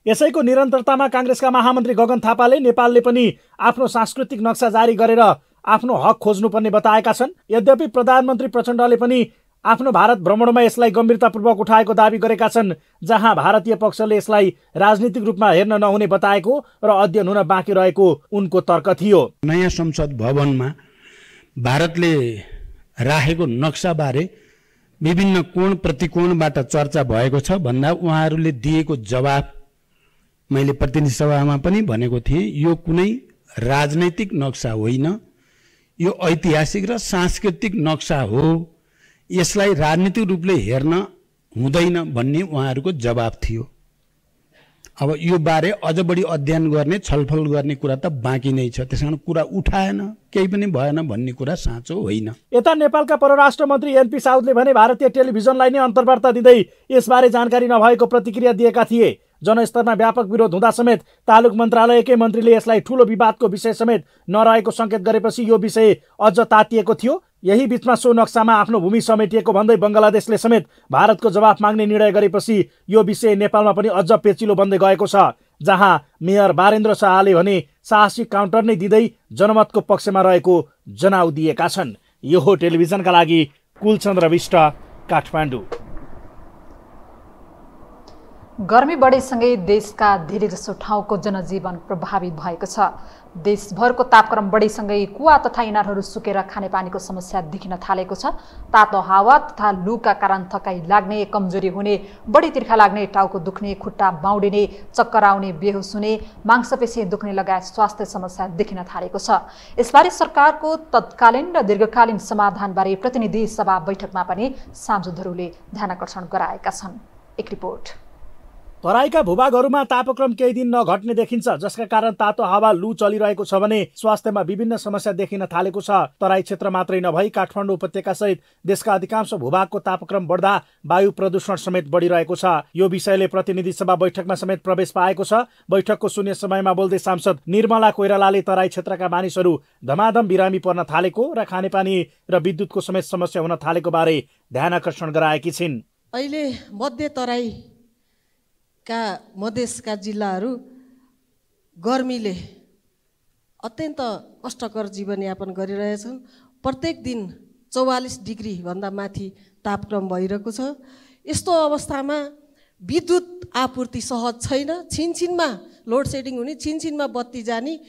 यसैको निरन्तरतामा काङ्ग्रेसका महामन्त्री गगन थापाले नेपालले पनि आफ्नो सांस्कृतिक नक्सा जारी गरेर आफ्नो हक खोज्नुपर्ने बताएका छन्। यद्यपि प्रधानमन्त्री प्रचण्डले पनि आफ्नो भारत भ्रमणमा यसलाई गम्भीरतापूर्वक उठाएको दावी गरेका छन्, जहाँ भारतीय पक्षले यसलाई राजनीतिक रूपमा हेर्न नहुने बताएको र अध्ययन हुन बाँकी रहेको उनको तर्क थियो। नयाँ संसद भवनमा भारतले राखेको नक्साबारे विभिन्न कोण प्रतिकोणबाट चर्चा भएको छ भन्दा उहाँहरूले दिएको जवाब मैले प्रतिनिधि सभामा पनि भनेको थिएँ, यो कुनै राजनैतिक नक्सा होइन, यो ऐतिहासिक र सांस्कृतिक नक्सा हो, यसलाई राजनीतिक रूपले हेर्न हुँदैन भन्ने उहाँहरूको जवाब थियो। अब यो बारे अझ बढी अध्ययन गर्ने छलफल गर्ने कुरा त बाँकी नै छ, त्यसकारण कुरा उठाएन, केही पनि भएन भन्ने कुरा साँचो होइन। यता नेपालका परराष्ट्र मन्त्री एनपी साउदले भने भारतीय टेलिभिजनलाई नै अन्तर्वार्ता दिँदै यसबारे जानकारी नभएको प्रतिक्रिया दिएका थिए। जनस्तरमा व्यापक विरोध हुँदा समेत तालुक मन्त्रालयकै मन्त्रीले यसलाई ठूलो विवादको विषय समेत नरहेको संकेत गरेपछि यो विषय अझ तातिएको थियो। यही बीचमा सो नक्सामा आफ्नो भूमि समेटिएको भन्दै बङ्गलादेशले समेत भारतको जवाफ माग्ने निर्णय गरेपछि यो विषय नेपालमा पनि अझ पेचिलो बन्दै गएको छ, जहाँ मेयर बारेन्द्र शाहले भने साहसिक काउन्टर नै दिँदै जनमतको पक्षमा रहेको जनाउ दिएका छन्। यो हो टेलिभिजनका लागि कुलचन्द्र विष्ट, काठमाडौँ। गर्मी बढेसँगै देशका धेरैजसो ठाउँको जनजीवन प्रभावित भएको छ। देशभरको तापक्रम बढेसँगै कुवा तथा इनारहरू सुकेर खानेपानीको समस्या देखिन थालेको छ। तातो हावा तथा लूका कारण थकाइ लाग्ने, कमजोरी हुने, बढी तिर्खा लाग्ने, टाउको दुख्ने, खुट्टा बाउडिने, चक्कर आउने, बेहोस हुने, मांसपेशी दुख्ने लगायत स्वास्थ्य समस्या देखिन थालेको छ। यसबारे सरकारको तत्कालीन र दीर्घकालीन समाधानबारे प्रतिनिधि सभा बैठकमा पनि सांसदहरूले ध्यानाकर्षण गराएका छन्। एक रिपोर्ट। तराईका भूभागहरूमा तापक्रम केही दिन नघट्ने देखिन्छ, जसका कारण तातो हावा लू चलिरहेको छ भने स्वास्थ्यमा विभिन्न समस्या देखिन थालेको छ। तराई क्षेत्र मात्रै नभई काठमाडौँ उपत्यका सहित देशका अधिकांश भूभागको तापक्रम बढ्दा वायु प्रदूषण समेत बढिरहेको छ। यो विषयले प्रतिनिधि सभा बैठकमा समेत प्रवेश पाएको छ। बैठकको शून्य समयमा बोल्दै सांसद निर्मला कोइरालाले तराई क्षेत्रका मानिसहरू धमाधम बिरामी पर्न थालेको र खानेपानी र विद्युतको समेत समस्या हुन थालेको बारे ध्यानाकर्षण गराएकी छिन्। अहिले मध्य तराई मधेसका जिल्लाहरू गर्मीले अत्यन्त कष्टकर जीवनयापन गरिरहेछन्। प्रत्येक दिन 44 डिग्री भन्दा माथि तापक्रम भइरहेको छ। यस्तो अवस्थामा विद्युत आपूर्ति सहज छैन, छिनछिनमा लोड सेडिङ हुने, छिनछिनमा बत्ती जाने।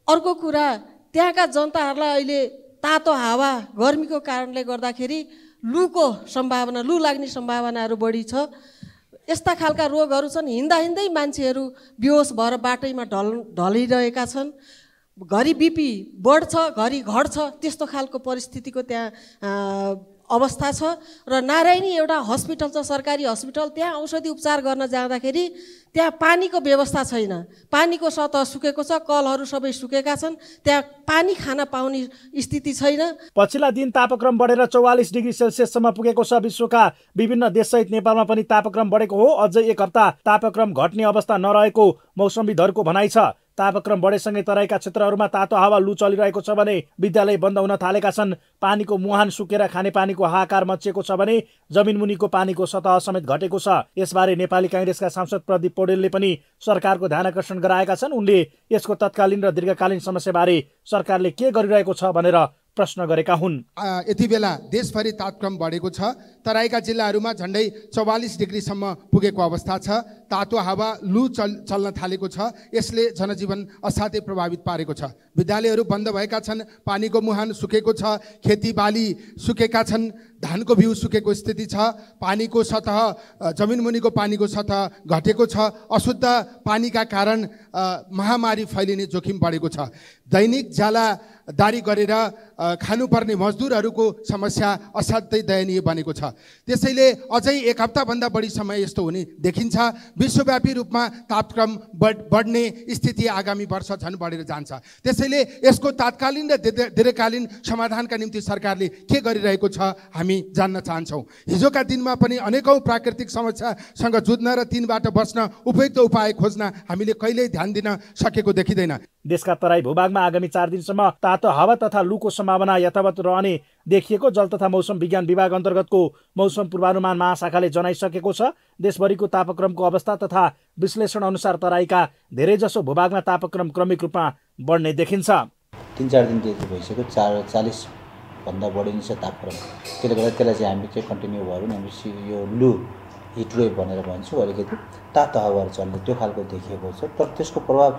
अर्को कुरा, त्यहाँका जनताहरूलाई अहिले तातो हावा गर्मीको कारणले गर्दाखेरि लूको सम्भावना, लू लाग्ने सम्भावनाहरू बढी छ। यस्ता खालका रोगहरू छन्, हिँड्दा हिँड्दै मान्छेहरू बेहोस भएर बाटैमा ढलिरहेका छन्। घरि बिपी बढ्छ, घरि घट्छ, त्यस्तो खालको परिस्थितिको त्यहाँ अवस्था छ। र नारायणी एउटा हस्पिटल छ, सरकारी हस्पिटल, त्यहाँ औषधि उपचार गर्न जाँदाखेरि त्यहाँ पानीको व्यवस्था छैन। पानीको सतह सुकेको छ, कलहरू सबै सुकेका छन्, त्यहाँ पानी खान पाउने स्थिति छैन। पछिल्ला दिन तापक्रम बढेर 44 डिग्री सेल्सियससम्म पुगेको छ। विश्वका विभिन्न देशसहित नेपालमा पनि तापक्रम बढेको हो। अझै एक हप्ता तापक्रम घट्ने अवस्था नरहेको मौसमविदहरूको भनाइ छ। तापक्रम बढेसँगै तराईका क्षेत्रहरूमा तातो हावा लू चलिरहेको छ भने विद्यालय बन्द हुन थालेका छन्। पानीको मुहान सुकेर खानेपानीको हाहाकार मचिएको छ भने जमिन मुनिको पानीको सतह समेत घटेको छ। यसबारे नेपाली कांग्रेसका सांसद प्रदीप पौडेलले पनि सरकारको ध्यान आकर्षण गराएका छन्। उनले यसको तत्कालीन र दीर्घकालीन समस्याबारे सरकारले के गरिरहेको छ भनेर प्रश्न गरेका हुन्। यति बेला देशभरि तापक्रम बढेको छ। तराईका जिल्लाहरूमा झन्डै 44 डिग्रीसम्म पुगेको अवस्था छ। तातो हावा लू चल्न थालेको छ। यसले जनजीवन असाध्यै प्रभावित पारेको छ। विद्यालयहरू बन्द भएका छन्, पानीको मुहान सुकेको छ, खेतीबाली सुकेका छन्, धानको बिउ सुकेको स्थिति छ, पानीको सतह, जमिन मुनिको पानीको सतह घटेको छ। अशुद्ध पानीका कारण महामारी फैलिने जोखिम बढेको छ। दैनिक ज्यालादारी गरेर खानुपर्ने मजदुरहरूको समस्या असाध्यै दयनीय बनेको छ। त्यसैले अझै एक हप्ताभन्दा बढी समय यस्तो हुने देखिन्छ। विश्वव्यापी रूपमा तापक्रम बढ्ने स्थिति आगामी वर्ष झन् बढेर जान्छ। त्यसैले यसको तात्कालीन र दीर्घकालीन समाधानका निम्ति सरकारले के गरिरहेको छ हामी जान्न चाहन्छौँ। हिजोका दिनमा पनि अनेकौँ प्राकृतिक समस्यासँग जुझ्न र तिनबाट बच्न उपयुक्त उपाय खोज्न हामीले कहिल्यै ध्यान दिन सकेको देखिँदैन। देशका तराई भूभागमा आगामी 4 दिनसम्म तातो हावा तथा लूको सम्भावना यथावत रहने देखिएको जल तथा मौसम विज्ञान विभाग अन्तर्गतको मौसम पूर्वानुमान महाशाखाले जनाइसकेको छ। देशभरिको तापक्रमको अवस्था तथा विश्लेषण अनुसार तराईका धेरैजसो भूभागमा तापक्रम क्रमिक रूपमा बढ्ने देखिन्छ। 3-4 दिनदेखि भइसक्यो 40 भन्दा बढी नै छ तापक्रम। त्यसले गर्दा त्यसलाई चाहिँ हामी चाहिँ कन्टिन्यू भयो भने हामी यो लू हिटवेभ भनेर भन्छौँ। अलिकति तातो हावाहरू चल्ने त्यो खालको देखिएको छ। तर त्यसको प्रभाव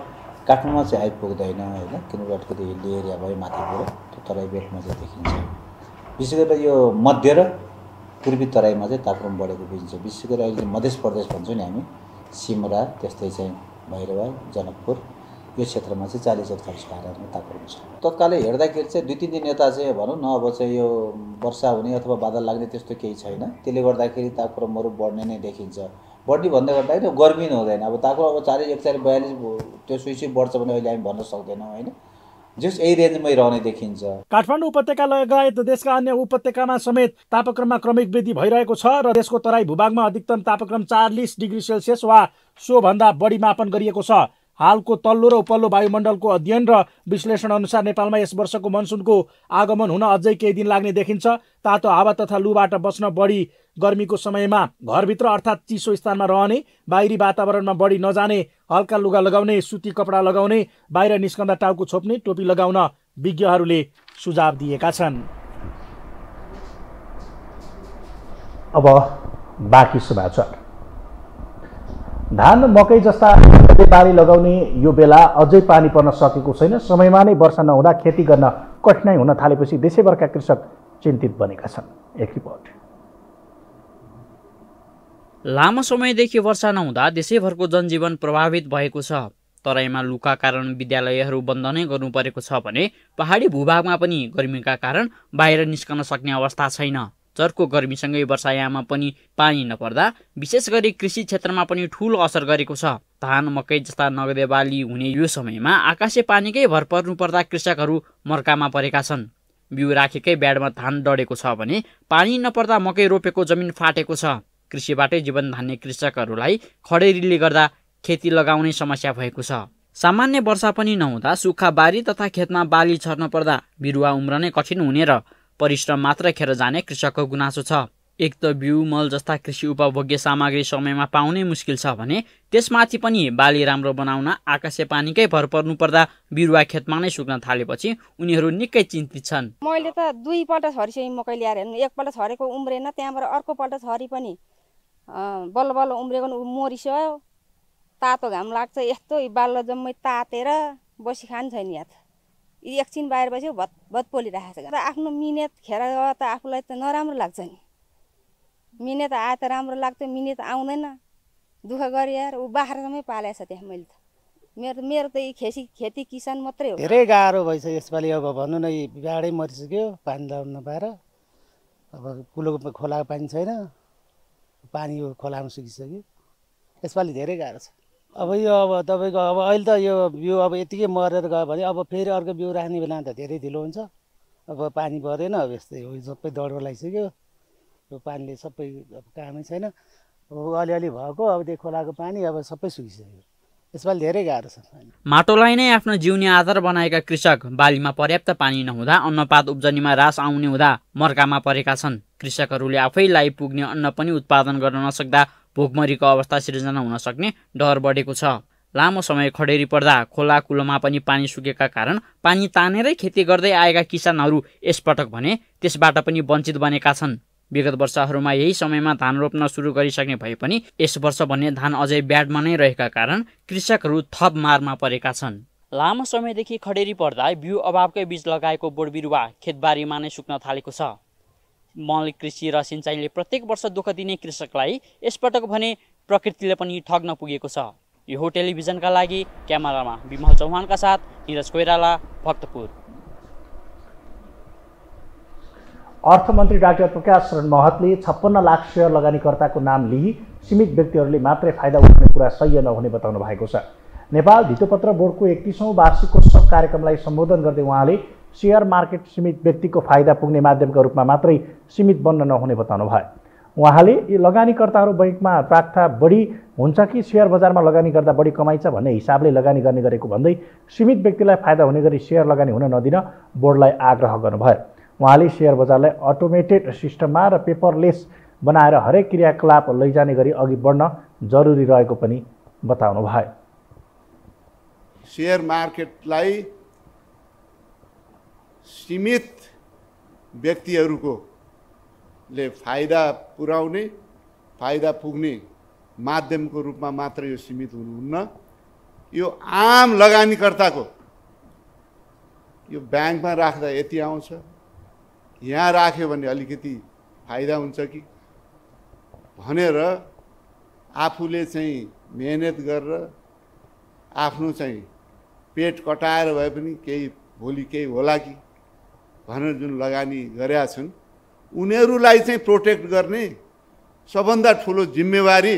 काठमाडौँमा चाहिँ आइपुग्दैन होइन, किनभने अलिकति हिल्ली एरिया भयो माथिबाट, त्यो तराई बेल्टमा चाहिँ देखिन्छ। विशेष गरेर यो मध्य र पूर्वी तराईमा चाहिँ तापक्रम बढेको बुझिन्छ। विशेष गरेर अहिले मध्य प्रदेश भन्छौँ नि हामी, सिमरा, त्यस्तै चाहिँ भैरवा, जनकपुर, यो क्षेत्रमा चाहिँ 40-41 आधारमा तापक्रम छ। तत्कालै हेर्दाखेरि चाहिँ 2-3 दिन यता चाहिँ भनौँ न अब चाहिँ यो वर्षा हुने अथवा बादल लाग्ने त्यस्तो केही छैन। त्यसले गर्दाखेरि तापक्रमहरू बढ्ने नै देखिन्छ। बढ्ने भन्दै गर्दाखेरि गर्मी नै हुँदैन। अब तापक्रम अब 40, 41, 42 त्यो सुई बढ्छ भने अहिले हामी भन्न सक्दैनौँ होइन, जस यही रेन्जमै रहने देखिन्छ। काठमाडौँ उपत्यका लगायत देशका अन्य उपत्यकामा समेत तापक्रममा क्रमिक वृद्धि भइरहेको छ र देशको तराई भूभागमा अधिकतम तापक्रम 40 डिग्री सेल्सियस वा सोभन्दा बढी मापन गरिएको छ। हालको तल्लो र उपल्लो वायुमण्डलको अध्ययन र विश्लेषण अनुसार नेपालमा यस वर्षको मनसुनको आगमन हुन अझै केही दिन लाग्ने देखिन्छ। तातो हावा तथा लूबाट बच्न बढी गर्मीको समयमा घरभित्र अर्थात् चिसो स्थानमा रहने, बाहिरी वातावरणमा बढी नजाने, हल्का लुगा लगाउने, सुती कपडा लगाउने, बाहिर निस्कँदा टाउको छोप्ने, टोपी लगाउन विज्ञहरूले सुझाव दिएका छन्। अब बाँकी समाचार। धान, मकै जस्ता बाली लगाउने यो बेला अझै पानी पर्न सकेको छैन। समयमा नै वर्षा नहुँदा खेती गर्न कठिनाइ हुन थालेपछि देशैभरका कृषक चिन्तित बनेका छन्। एक रिपोर्ट। लामो समयदेखि वर्षा नहुँदा देशैभरको जनजीवन प्रभावित भएको छ। तराईमा लूका कारण विद्यालयहरू बन्द नै गर्नु परेको छ भने पहाडी भूभागमा पनि गर्मीका कारण बाहिर निस्कन सक्ने अवस्था छैन। चर्को गर्मीसँगै वर्षायाममा पनि पानी नपर्दा विशेष गरी कृषि क्षेत्रमा पनि ठूलो असर गरेको छ। धान, मकै जस्ता नगदे बाली हुने यो समयमा आकाशे पानीकै भर पर्नु पर्दा कृषकहरू मर्कामा परेका छन्। बिउ राखेकै ब्याडमा धान डढेको छ भने पानी नपर्दा मकै रोपेको जमिन फाटेको छ। कृषिबाटै जीवन धान्ने कृषकहरूलाई खडेरीले गर्दा खेती लगाउने समस्या भएको छ। सामान्य वर्षा पनि नहुँदा सुक्खा बारी तथा खेतमा बाली छर्न पर्दा बिरुवा उम्रनै कठिन हुने र परिश्रम मात्र खेर जाने कृषकको गुनासो छ। एक त बिउ, मल जस्ता कृषि उपभोग्य सामग्री समयमा पाउनै मुस्किल छ भने त्यसमाथि पनि बाली राम्रो बनाउन आकाशे पानीकै भर पर्नु पर्दा बिरुवा खेतमा नै सुक्न थालेपछि उनीहरू निकै चिन्तित छन्। मैले त 2 पल्ट छरिसकेँ मकै ल्याएर हेर्नु, एक पल्ट छरेको उम्रेन, त्यहाँबाट अर्को पल्ट छरी पनि बल्ल बल्ल उम्रेको मरिसक्यो। तातो घाम लाग्छ, यस्तो बाल्लो जम्मै तातेर बसी खान्छ नि याद। एकछिन बाहिर बस्यो भत पोलिरहेको छ। आफ्नो मिहिनेत खेर त आफूलाई त नराम्रो लाग्छ नि। मिहिनेत आए त राम्रो लाग्थ्यो, मिहिनेत आउँदैन, दुःख गरी यार ऊ बाख्रामै पालेको छ त्यहाँ। मैले त मेरो त खेती किसान मात्रै हो। धेरै गाह्रो भइसक्यो यसपालि। अब भन्नु न बाढै मरिसक्यो, पानी लाउन नपाएर। अब कुलोको खोलाको पानी छैन, पानी यो खोलामा सुकिसक्यो। यसपालि धेरै गाह्रो छ। अब यो अब तपाईँको अब अहिले त यो बिउ अब यतिकै मरेर गयो भने अब फेरि अर्को बिउ राख्ने बेला त धेरै ढिलो हुन्छ। अब पानी परेन, अब यस्तै हो, सबै डढो लगाइसक्यो। यो पानीले सबै अब कामै छैन। अब अलिअलि भएको अब त्यो खोलाको पानी अब सबै सुकिसक्यो। यसपालि धेरै गाह्रो छ। माटोलाई नै आफ्नो जिउने आधार बनाएका कृषक बालीमा पर्याप्त पानी नहुँदा अन्नपात उब्जनीमा रास आउने हुँदा मर्कामा परेका छन्। कृषकहरूले आफैलाई पुग्ने अन्न पनि उत्पादन गर्न नसक्दा भोकमरीको अवस्था सिर्जना हुन सक्ने डर बढेको छ। लामो समय खडेरी पर्दा खोला कुलोमा पनि पानी सुकेका कारण पानी तानेरै खेती गर्दै आएका किसानहरू यसपटक भने त्यसबाट पनि वञ्चित बनेका छन्। विगत वर्षहरूमा यही समयमा धान रोप्न सुरु गरिसक्ने भए पनि यस वर्ष भने धान अझै ब्याडमा नै रहेका कारण कृषकहरू थप मारमा परेका छन्। लामो समयदेखि खडेरी पर्दा बिउ अभावकै बीज लगाएको बोटबिरुवा खेतबारीमा नै सुक्न थालेको छ। मल कृषि र सिँचाइले प्रत्येक वर्ष दुःख दिने कृषकलाई यसपटक भने प्रकृतिले पनि ठग्न पुगेको छ। यो हो टेलिभिजनका लागि क्यामेरामा विमल चौहानका साथ निरज कोइराला, भक्तपुर। अर्थमन्त्री डाक्टर प्रकाश शरण महतले 56 लाख सेयर लगानीकर्ताको नाम लिई सीमित व्यक्तिहरूले मात्रै फाइदा उठाउने कुरा सही नहुने बताउनु भएको छ। नेपाल धितोपत्र बोर्डको 31औं वार्षिकोत्सव कार्यक्रमलाई सम्बोधन गर्दै उहाँले सेयर मार्केट सीमित व्यक्तिको फाइदा पुग्ने माध्यमका रूपमा मात्रै सीमित बन्न नहुने बताउनु भयो। उहाँले लगानीकर्ताहरू बैंकमा राख्दा बढी हुन्छ कि सेयर बजारमा लगानी गर्दा बढी कमाइन्छ भन्ने हिसाबले लगानी गर्ने गरेको भन्दै सीमित व्यक्तिलाई फाइदा हुने गरी सेयर लगानी हुन नदिन बोर्डलाई आग्रह गर्नुभयो। उहाँले सेयर बजारलाई अटोमेटेड सिस्टममा र पेपरलेस बनाएर हरेक क्रियाकलाप लैजाने गरी अघि बढ्न जरुरी रहेको पनि बताउनु भयो। सेयर मार्केटलाई सीमित व्यक्तिहरूले फाइदा पुर्याउने, फाइदा पुग्ने माध्यमको रूपमा मात्र यो सीमित हुनुहुन्न। यो आम लगानीकर्ताको यो ब्याङ्कमा राख्दा यति आउँछ, यहाँ राख्यो भने अलिकति फाइदा हुन्छ कि भनेर आफूले चाहिँ मेहनत गरेर आफ्नो चाहिँ पेट कटाएर भए पनि केही भोलि केही होला कि भनेर जुन लगानी गरेका छन् उनीहरूलाई चाहिँ प्रोटेक्ट गर्ने सबभन्दा ठुलो जिम्मेवारी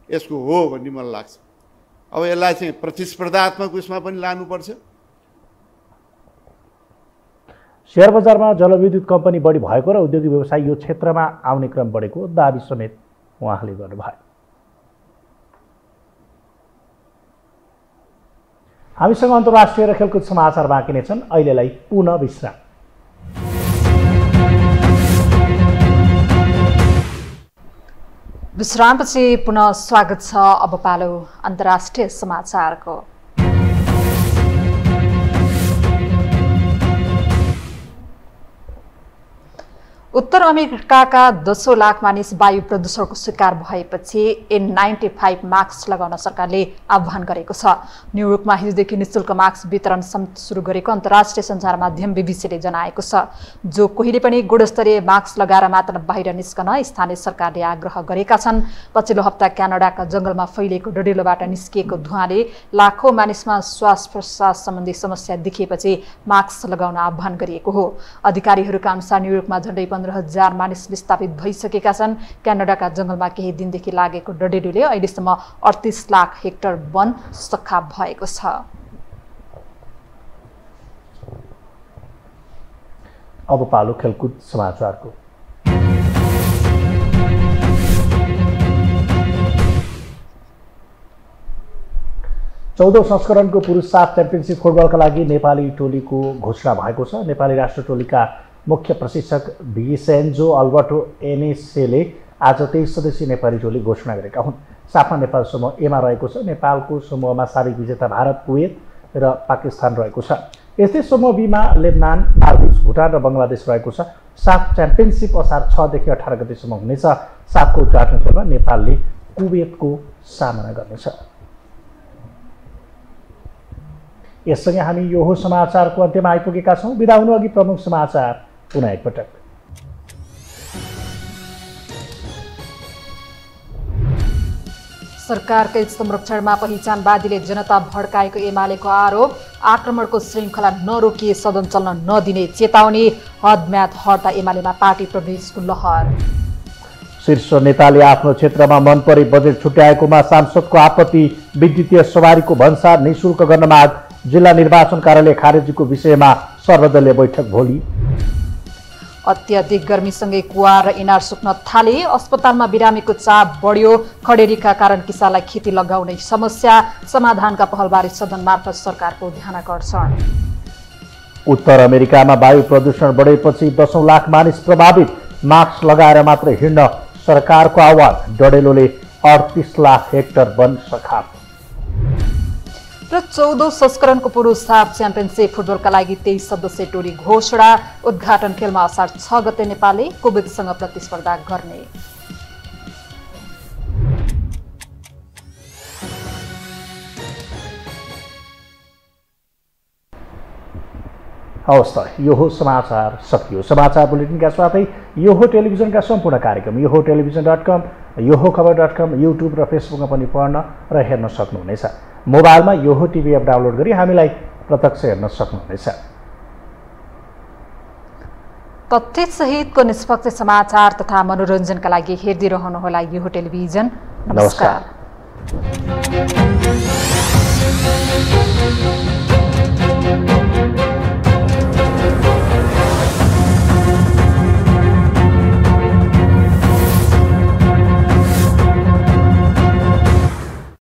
यसको हो भन्ने मलाई लाग्छ। अब यसलाई चाहिँ प्रतिस्पर्धात्मक उसमा पनि लानुपर्छ। सेयर बजारमा जलविद्युत कम्पनी बढी भएको र उद्योगिक व्यवसाय यो क्षेत्रमा आउने क्रम बढेको दाबी समेत उहाँले गर्नुभयो। हामीसँग अन्तर्राष्ट्रिय र खेलकुद समाचार बाँकी नै छन्। अहिलेलाई पुनः विश्राम। विश्रामपछि पुनः स्वागत छ। अब पालो अन्तर्राष्ट्रिय समाचारको। उत्तर अमेरिकाका 10 लाख मानिस वायु प्रदूषणको शिकार भएपछि N95 मास्क लगाउन सरकारले आह्वान गरेको छ। न्युयोर्कमा हिजोदेखि निःशुल्क मास्क वितरण सुरु गरेको अन्तर्राष्ट्रिय सञ्चार माध्यम बीबीसीले जनाएको छ। जो कोहीले पनि गुणस्तरीय मास्क लगाएर मात्र बाहिर निस्कन स्थानीय सरकारले आग्रह गरेका छन्। पछिल्लो हप्ता क्यानाडाका जंगलमा फैलिएको डढिलोबाट निस्किएको धुवाँले लाखौं मानिसमा श्वास प्रश्वास सम्बन्धी समस्या देखिएपछि मास्क लगाउन आह्वान गरिएको हो। अधिकारीहरूका अनुसार न्युयोर्कमा झण्डै 15,000 मानिस विस्थापित भइसकेका छन्। क्यानाडाका जंगलमा केही दिनदेखि लागेको डढेलोले अहिलेसम्म 38 लाख हेक्टर वन सखा भएको छ। अब पालो खेलकुद समाचारको। चौधौं संस्करणको पुरुष साफ च्याम्पियनसिप फुटबलका लागि नेपाली टोलीको घोषणा भएको छ। नेपाली राष्ट्र टोलीका मुख्य प्रशिक्षक भिसेन्जो अल्बर्टो एनेसेले आज 23 सदस्यीय नेपाली टोली घोषणा गरेका हुन्। साफमा नेपाल समूह एमा रहेको छ। नेपालको समूहमा सार्क विजेता भारत, कुवेत र पाकिस्तान रहेको छ। यस्तै समूह बीमा लेबनान, मालदिभ्स, भुटान र बङ्गलादेश रहेको छ। साफ च्याम्पियनसिप असार 6 देखि 18 गतेसम्म हुनेछ। साफको उद्घाटन खेलमा नेपालले कुवेतको सामना गर्नेछ। यससँगै हामी यो हो समाचारको अन्त्यमा आइपुगेका छौँ। बिदा हुनु अघि प्रमुख समाचार पुनः एकपटक। सरकारकै संरक्षणमा पहिचानवादीले जनता भड्काएको एमालेको आरोप, आक्रमणको श्रृङ्खला नरोकिए सदन चल्न नदिने चेतावनी, हदम्याद हट्दा एमालेमा पार्टी प्रवेशको लहर। शीर्ष नेताले आफ्नो क्षेत्रमा मनपरी बजेट छुट्याएकोमा सांसदको आपत्ति, विद्युतीय सवारीको भन्सार निःशुल्क गर्न माग, जिल्ला निर्वाचन कार्यालय खारेजीको विषयमा सर्वदलीय बैठक भोलि। अत्याधिक गर्मीसँगै कुवा र इनार सुक्न थाले, अस्पतालमा बिरामीको चाप बढ्यो, खडेरीका कारण किसानलाई खेती लगाउने समस्या, समाधानका पहलबारे सदन मार्फत सरकारको ध्यानाकर्षण। उत्तर अमेरिकामा वायु प्रदूषण बढेपछि 10 लाख मानिस प्रभावित, मास्क लगाएर मात्र हिँड्न सरकारको आह्वान, डडेलोले 38 लाख हेक्टर वन सखाप। र 14औं संस्करणको पुरुष हाफ च्याम्पियनसिप फुटबलका लागि 23 सदस्यीय टोली घोषणा, उद्घाटन खेलमा असार 6 गते नेपालले कुवेतसँग प्रतिस्पर्धा गर्ने। हवस् त, यो हो समाचार सकियो। समाचार बुलेटिनका साथै यो हो टेलिभिजनका सम्पूर्ण कार्यक्रम यो हो टेलिभिजन.com, यो हो खबर.com, युट्युब र फेसबुकमा पनि पढ्न र हेर्न सक्नुहुनेछ। मोबाइलमा यो हो टिभी एप डाउनलोड गरी हामीलाई प्रत्यक्ष हेर्न सक्नुहुनेछ। तथ्यसहितको निष्पक्ष समाचार तथा मनोरञ्जनका लागि हेर्दै रहनुहोला यो हो टेलिभिजन। नमस्कार।